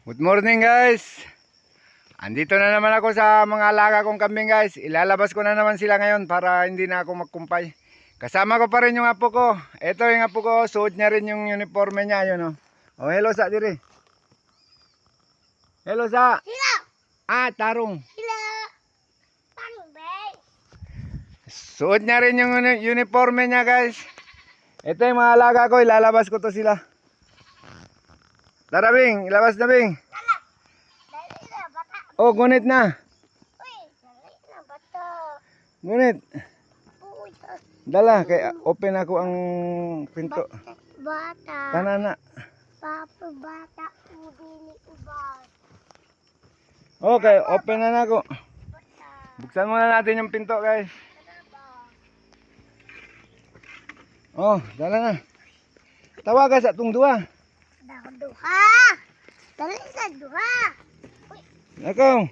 Good morning guys. Andito na naman ako sa mga alaga kong kambing guys. Ilalabas ko na naman sila ngayon para hindi na ako magkumpay. Kasama ko pa rin yung apo ko. Ito yung apo ko, suot niya rin yung uniforme niya. Yun, oh, hello sa diri. Hello sa. Hello. Tarong. Hello. Tarong bay. Suot niya rin yung uniforme niya guys. Ito yung mga alaga ko, ilalabas ko to sila. Tara Bing, ilabas na Bing. Dali na bata. Oh, gunit na. Uy, dali na bata. Gunit. Uy, Dala, kay open ako ang pinto. bata. Tanana. Papa bata. Ubili ubad. Okay, open na ako. Bata. Buksan muna natin yung pinto guys. Kenapa? Oh, dala na. Tawagan sa itong dua. Dah duha. Dali sa duha. Uy, Ako.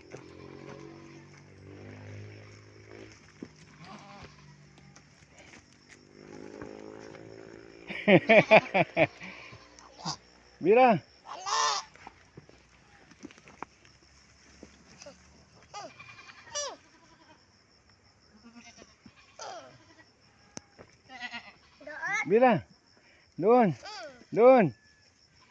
Bira. doon. Bira. Doon. Doon.